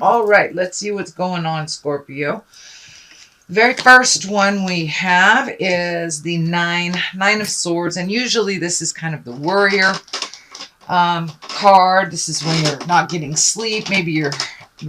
All right, let's see what's going on, Scorpio. The very first one we have is the nine of swords, and usually this is kind of the worrier card. This is when you're not getting sleep, maybe your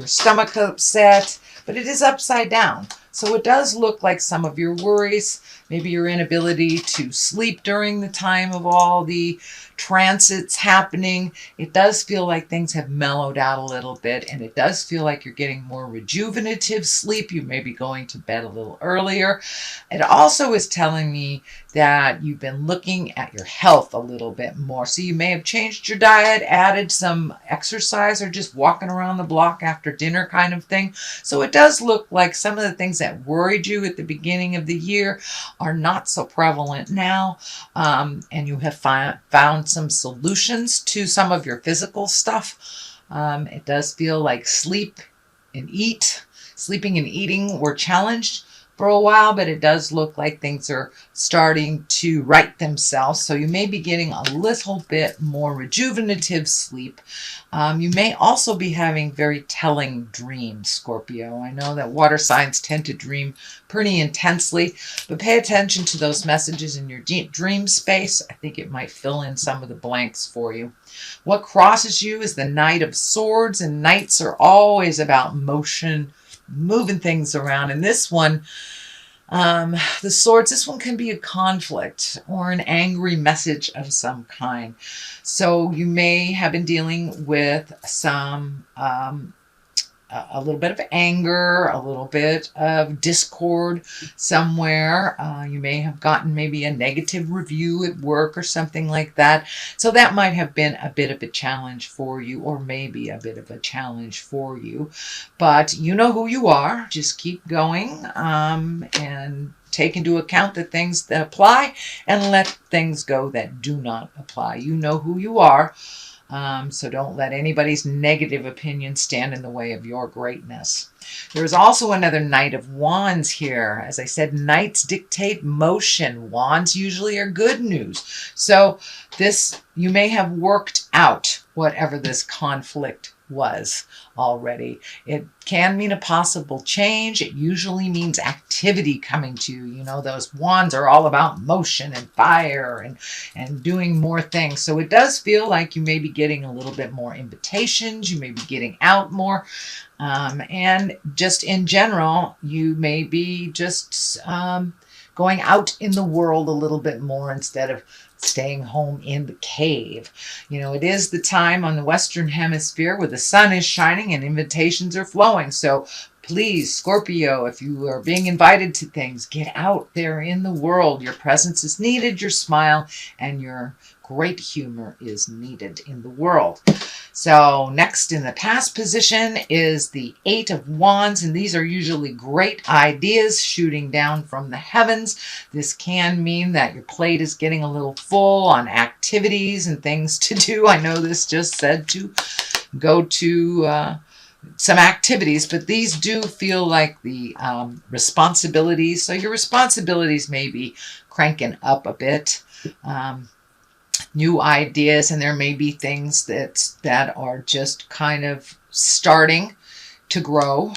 stomach upset, but it is upside down. So it does look like some of your worries, maybe your inability to sleep during the time of all the transits happening. It does feel like things have mellowed out a little bit, and it does feel like you're getting more rejuvenative sleep. You may be going to bed a little earlier. It also is telling me that you've been looking at your health a little bit more. So you may have changed your diet, added some exercise, or just walking around the block after dinner kind of thing. So it does look like some of the things that worried you at the beginning of the year are not so prevalent now. And you have found some solutions to some of your physical stuff. It does feel like sleeping and eating were challenged for a while, but it does look like things are starting to right themselves. So you may be getting a little bit more rejuvenative sleep. You may also be having very telling dreams, Scorpio. I know that water signs tend to dream pretty intensely, but pay attention to those messages in your deep dream space. I think it might fill in some of the blanks for you. What crosses you is the Knight of Swords, and knights are always about motion, moving things around. And this one, the swords, this one can be a conflict or an angry message of some kind. So you may have been dealing with some a little bit of anger, a little bit of discord somewhere. You may have gotten maybe a negative review at work or something like that. So that might have been a bit of a challenge for you, or maybe a bit of a challenge for you. But you know who you are. Just keep going and take into account the things that apply and let things go that do not apply. You know who you are. So don't let anybody's negative opinion stand in the way of your greatness. There is also another Knight of Wands here. As I said, knights dictate motion. Wands usually are good news. So you may have worked out whatever this conflict was already. It can mean a possible change. It usually means activity coming to you. You know, those wands are all about motion and fire and doing more things. So it does feel like you may be getting a little bit more invitations. You may be getting out more. And just in general, you may be just going out in the world a little bit more instead of staying home in the cave. You know, it is the time on the Western Hemisphere where the sun is shining and invitations are flowing. So please, Scorpio, if you are being invited to things, get out there in the world. Your presence is needed, your smile and your great humor is needed in the world. So next in the past position is the Eight of Wands, and these are usually great ideas shooting down from the heavens. This can mean that your plate is getting a little full on activities and things to do. I know this just said to go to some activities, but these do feel like the responsibilities. So your responsibilities may be cranking up a bit. New ideas, and there may be things that are just kind of starting to grow.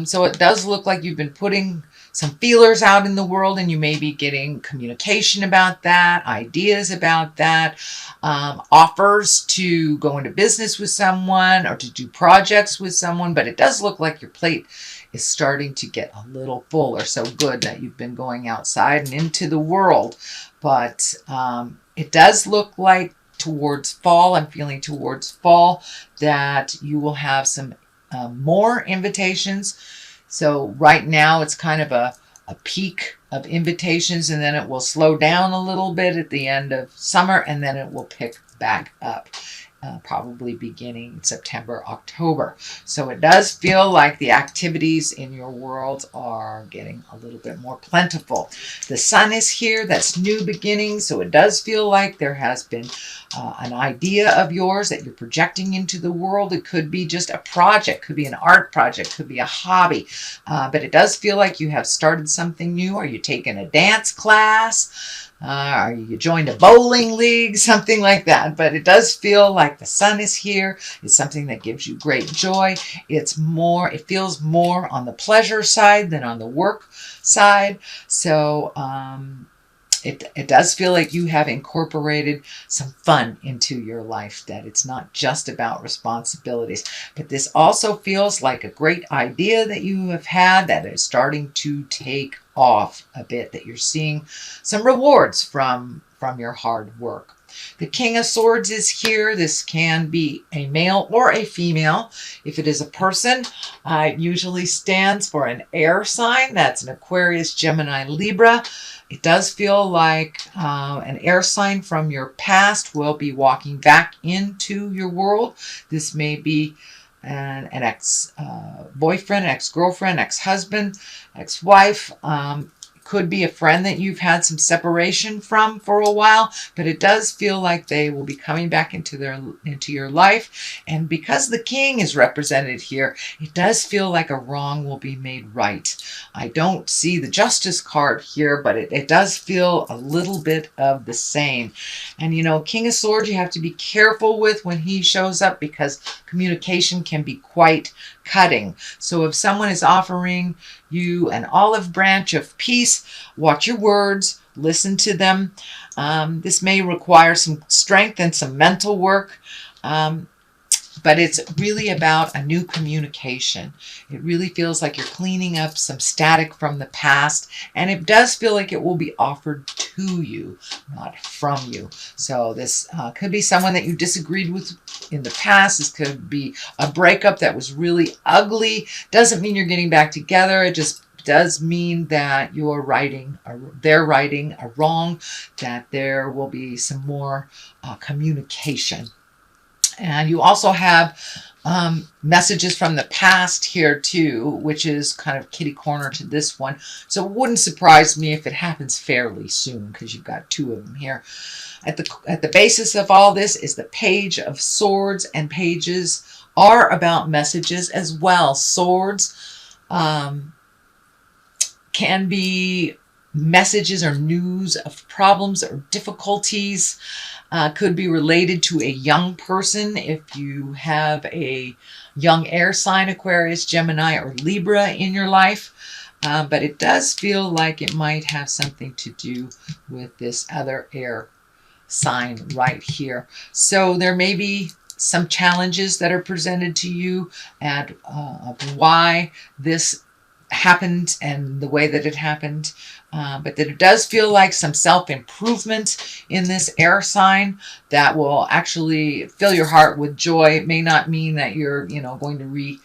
So it does look like you've been putting some feelers out in the world, and you may be getting communication about that, ideas about that, offers to go into business with someone or to do projects with someone. But it does look like your plate is starting to get a little full, or so good that you've been going outside and into the world. But it does look like towards fall, I'm feeling towards fall, that you will have some more invitations. So right now it's kind of a peak of invitations, and then it will slow down a little bit at the end of summer, and then it will pick back up. Probably beginning September, October. So it does feel like the activities in your world are getting a little bit more plentiful. The sun is here. That's new beginnings. So it does feel like there has been an idea of yours that you're projecting into the world. It could be just a project, could be an art project, could be a hobby. But it does feel like you have started something new. Are you taking a dance class? Or you joined a bowling league, something like that. But it does feel like the sun is here. It's something that gives you great joy. It feels more on the pleasure side than on the work side. So it does feel like you have incorporated some fun into your life, that it's not just about responsibilities. But this also feels like a great idea that you have had that is starting to take off a bit, that you're seeing some rewards from your hard work. The King of Swords is here. This can be a male or a female. If it is a person, it usually stands for an air sign. That's an Aquarius, Gemini, Libra. It does feel like an air sign from your past will be walking back into your world. This may be an ex-boyfriend, ex-girlfriend, ex-husband, ex-wife. Could be a friend that you've had some separation from for a while, but it does feel like they will be coming back into your life. And because the King is represented here, it does feel like a wrong will be made right. I don't see the Justice card here, but it does feel a little bit of the same. And King of Swords, you have to be careful with when he shows up, because communication can be quite cutting. So if someone is offering you an olive branch of peace, watch your words, listen to them. This may require some strength and some mental work, but it's really about a new communication. It really feels like you're cleaning up some static from the past, and it does feel like it will be offered to you, not from you. So this could be someone that you disagreed with in the past. This could be a breakup that was really ugly. Doesn't mean you're getting back together. It just does mean that they're righting a wrong, that there will be some more communication. And you also have messages from the past here too, which is kind of kitty corner to this one. So it wouldn't surprise me if it happens fairly soon, because you've got two of them here. At the basis of all this is the Page of Swords, and pages are about messages as well. Swords can be messages or news of problems or difficulties. Could be related to a young person if you have a young air sign, Aquarius, Gemini, or Libra in your life. But it does feel like it might have something to do with this other air sign right here. So there may be some challenges that are presented to you and of why this happened and the way that it happened. But that it does feel like some self-improvement in this air sign that will actually fill your heart with joy. It may not mean that you're, going to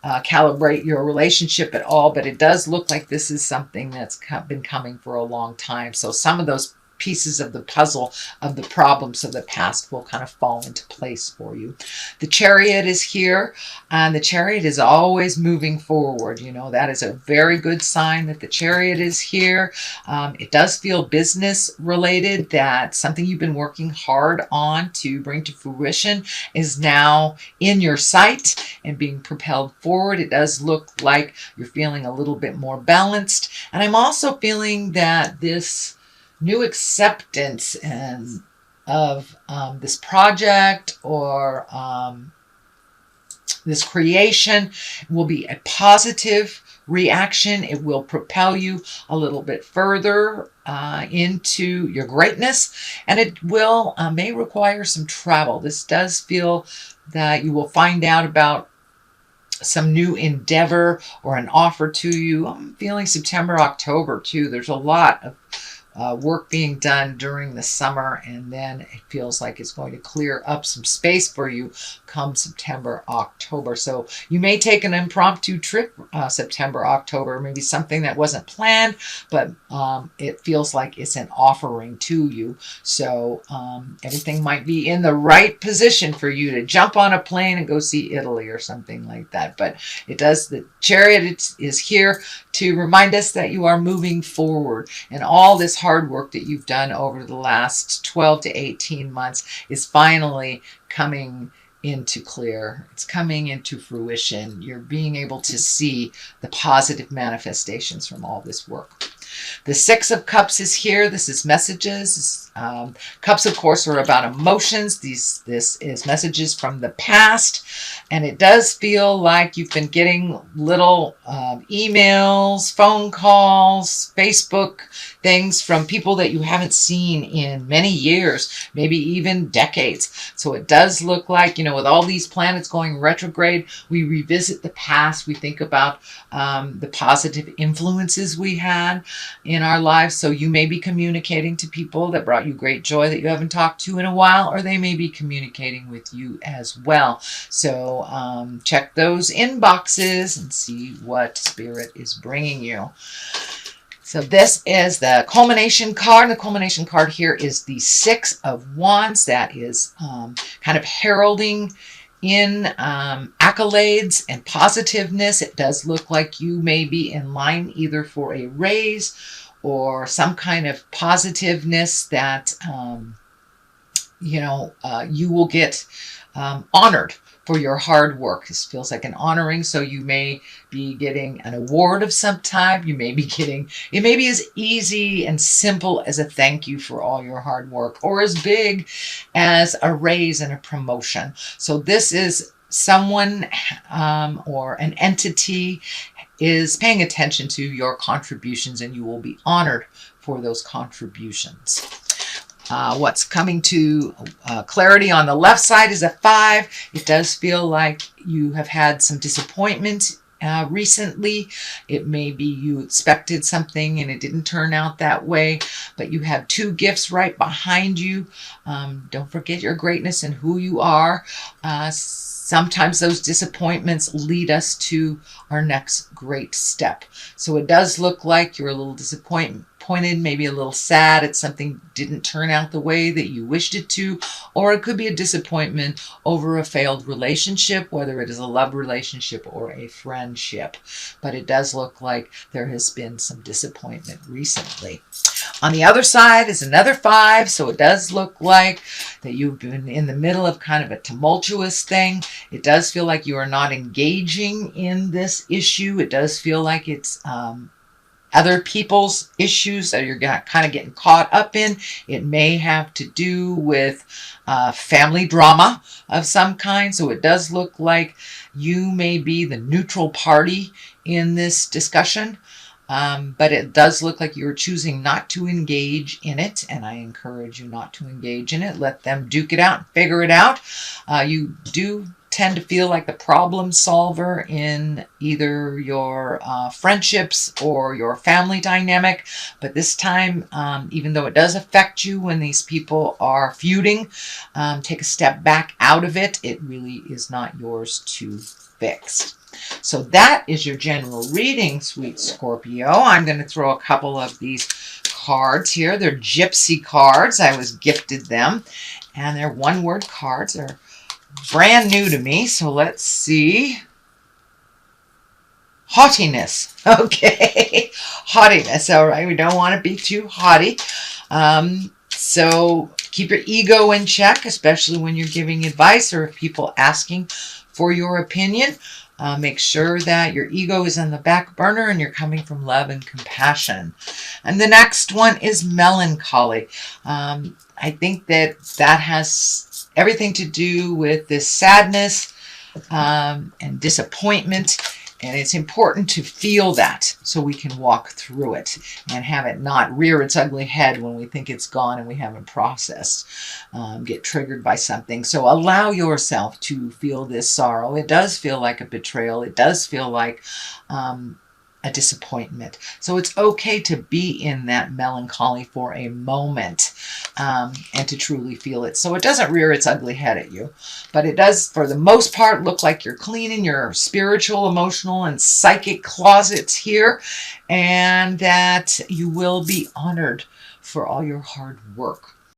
calibrate your relationship at all, but it does look like this is something that's been coming for a long time. So some of those pieces of the puzzle of the problems of the past will kind of fall into place for you. The Chariot is here, and the Chariot is always moving forward. That is a very good sign that the Chariot is here. It does feel business related, that something you've been working hard on to bring to fruition is now in your sight and being propelled forward. It does look like you're feeling a little bit more balanced. And I'm also feeling that this new acceptance of this project or this creation will be a positive reaction. It will propel you a little bit further into your greatness, and it will may require some travel. This does feel that you will find out about some new endeavor or an offer to you. I'm feeling September, October too. There's a lot of work being done during the summer, and then it feels like it's going to clear up some space for you come September, October. So you may take an impromptu trip September, October, maybe something that wasn't planned, but it feels like it's an offering to you. So everything might be in the right position for you to jump on a plane and go see Italy or something like that. But the Chariot is here to remind us that you are moving forward, and all this hard work that you've done over the last 12 to 18 months is finally coming into clear. It's coming into fruition. You're being able to see the positive manifestations from all this work. The Six of Cups is here. This is messages. Cups, of course, are about emotions. This is messages from the past. And it does feel like you've been getting little emails, phone calls, Facebook things from people that you haven't seen in many years, maybe even decades. So it does look like, you know, with all these planets going retrograde, we revisit the past. We think about the positive influences we had in our lives. So you may be communicating to people that brought you great joy that you haven't talked to in a while, or they may be communicating with you as well. So check those inboxes and see what Spirit is bringing you. So this is the culmination card. The culmination card here is the Six of Wands. That is kind of heralding in accolades and positiveness. It does look like you may be in line either for a raise or some kind of positiveness that, you will get honored for your hard work. This feels like an honoring. So you may be getting an award of some type. You may be getting, it may be as easy and simple as a thank you for all your hard work, or as big as a raise and a promotion. So this is someone or an entity is paying attention to your contributions, and you will be honored for those contributions. What's coming to clarity on the left side is a 5. It does feel like you have had some disappointment recently. It may be you expected something and it didn't turn out that way, but you have 2 gifts right behind you. Don't forget your greatness and who you are. Sometimes those disappointments lead us to our next great step. So it does look like you're a little disappointed, maybe a little sad. It's something didn't turn out the way that you wished it to, or it could be a disappointment over a failed relationship, whether it is a love relationship or a friendship. But it does look like there has been some disappointment recently. On the other side is another 5, so it does look like that you've been in the middle of kind of a tumultuous thing. It does feel like you are not engaging in this issue. It does feel like it's other people's issues that you're kind of getting caught up in. It may have to do with family drama of some kind. So it does look like you may be the neutral party in this discussion. But it does look like you're choosing not to engage in it, and I encourage you not to engage in it. Let them duke it out and figure it out. You do tend to feel like the problem solver in either your friendships or your family dynamic, but this time, even though it does affect you when these people are feuding, take a step back out of it. It really is not yours to fix. So that is your general reading, sweet Scorpio. I'm going to throw a couple of these cards here. They're gypsy cards. I was gifted them, and they're one-word cards. They're brand new to me, so let's see. Haughtiness. Okay. Haughtiness. All right. We don't want to be too haughty. So keep your ego in check, especially when you're giving advice or if people asking for your opinion. Make sure that your ego is on the back burner and you're coming from love and compassion. And the next one is melancholy. I think that has everything to do with this sadness and disappointment. And it's important to feel that so we can walk through it and have it not rear its ugly head when we think it's gone and we haven't processed, get triggered by something. So allow yourself to feel this sorrow. It does feel like a betrayal. It does feel like a disappointment. So it's okay to be in that melancholy for a moment and to truly feel it. So it doesn't rear its ugly head at you, but it does, for the most part, look like you're cleaning your spiritual, emotional, and psychic closets here, and that you will be honored for all your hard work.